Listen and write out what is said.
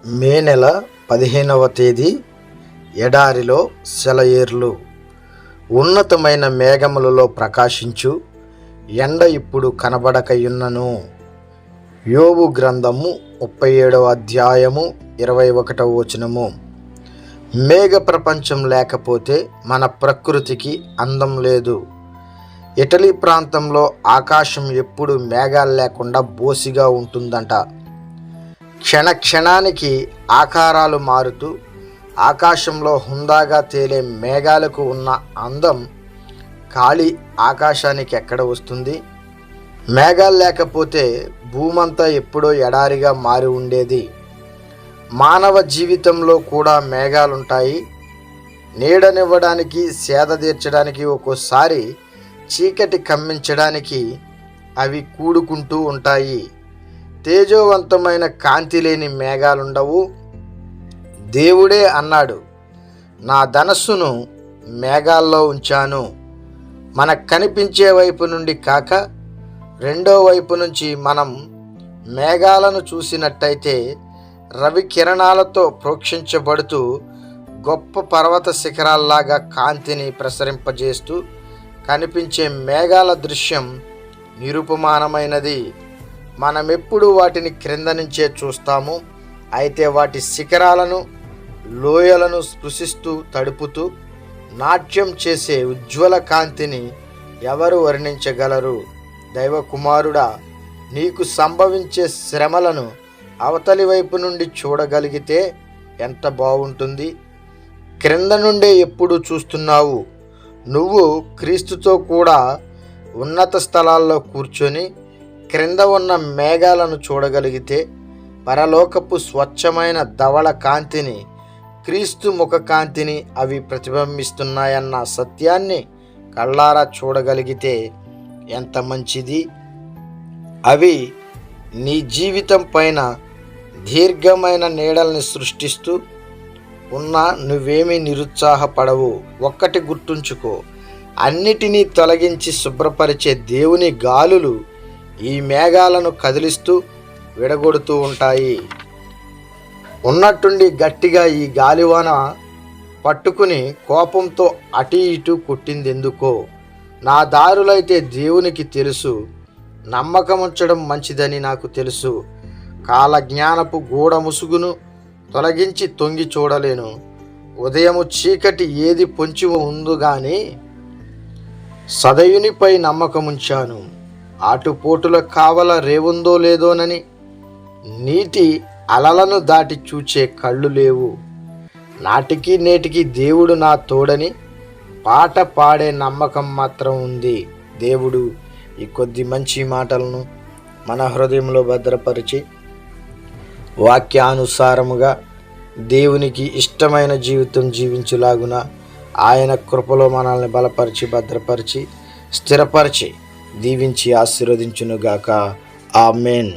మే నెల 15వ తేదీ ఎడారిలో సెలయేర్లు. ఉన్నతమైన మేఘములలో ప్రకాశించు ఎండ ఇప్పుడు కనబడకయున్నను. యోబు గ్రంథము 37వ అధ్యాయము 21వ వచనము. మేఘ ప్రపంచం లేకపోతే మన ప్రకృతికి అందం లేదు. ఇటలీ ప్రాంతంలో ఆకాశం ఎప్పుడు మేఘాలు లేకుండా బోసిగా ఉంటుందంట. క్షణ క్షణానికి ఆకారాలు మారుతూ ఆకాశంలో హుందాగా తేలే మేఘాలకు ఉన్న అందం ఖాళీ ఆకాశానికి ఎక్కడ వస్తుంది? మేఘాలు లేకపోతే భూమంతా ఎప్పుడో ఎడారిగా మారి ఉండేది. మానవ జీవితంలో కూడా మేఘాలుంటాయి. నీడనివ్వడానికి, సేద తీర్చడానికి, ఒక్కోసారి చీకటి కమ్మించడానికి అవి కూడుకుంటూ ఉంటాయి. తేజోవంతమైన కాంతి లేని మేఘాలుండవు. దేవుడే అన్నాడు, నా ధనస్సును మేఘాల్లో ఉంచాను. మనకు కనిపించే వైపు నుండి కాక రెండో వైపు నుంచి మనం మేఘాలను చూసినట్టయితే రవి కిరణాలతో ప్రోక్షించబడుతూ గొప్ప పర్వత శిఖరాల్లాగా కాంతిని ప్రసరింపజేస్తూ కనిపించే మేఘాల దృశ్యం నిరుపమానమైనది. మనమెప్పుడు వాటిని క్రింద నుంచే చూస్తాము. అయితే వాటి శిఖరాలను, లోయలను స్పృశిస్తూ తడుపుతూ నాట్యం చేసే ఉజ్వల కాంతిని ఎవరు వర్ణించగలరు? దైవ కుమారుడా, నీకు సంభవించే శ్రమలను అవతలి వైపు నుండి చూడగలిగితే ఎంత బాగుంటుంది. క్రింద నుండే ఎప్పుడు చూస్తున్నావు. నువ్వు క్రీస్తుతో కూడా ఉన్నత స్థలాల్లో కూర్చొని క్రింద ఉన్న మేఘాలను చూడగలిగితే పరలోకపు స్వచ్ఛమైన ధవళ కాంతిని, క్రీస్తు ముఖ కాంతిని అవి ప్రతిబింబిస్తున్నాయన్న సత్యాన్ని కళ్ళారా చూడగలిగితే ఎంత మంచిది. అవి నీ జీవితం పైన దీర్ఘమైన నీడల్ని సృష్టిస్తూ ఉన్నా నువ్వేమీ నిరుత్సాహపడవు. ఒక్కటి గుర్తుంచుకో, అన్నిటినీ తొలగించి శుభ్రపరిచే దేవుని గాలులు ఈ మేఘాలను కదిలిస్తూ విడగొడుతూ ఉంటాయి. ఉన్నట్టుండి గట్టిగా ఈ గాలివాన పట్టుకుని కోపంతో అటు ఇటు కొట్టిందెందుకో? నా దారులైతే దేవునికి తెలుసు, నమ్మకం ఉంచడం మంచిదని నాకు తెలుసు. కాలజ్ఞానపు గూఢ ముసుగును తొలగించి తొంగి చూడలేను. ఉదయము చీకటి ఏది పొంచి ఉందు గాని సదయునిపై నమ్మకముంచాను. ఆటుపోటుల కావల రేవుందో లేదోనని నీటి అలలను దాటి చూచే కళ్ళు లేవు. నాటికి నేటికి దేవుడు నా తోడని పాట పాడే నమ్మకం మాత్రం ఉంది. దేవుడు ఈ కొద్ది మంచి మాటలను మన హృదయంలో భద్రపరిచి వాక్యానుసారముగా దేవునికి ఇష్టమైన జీవితం జీవించులాగున ఆయన కృపలో మనల్ని బలపరిచి, భద్రపరిచి, స్థిరపరిచి, దీవించి ఆశీర్వదించునుగాక. ఆమేన్.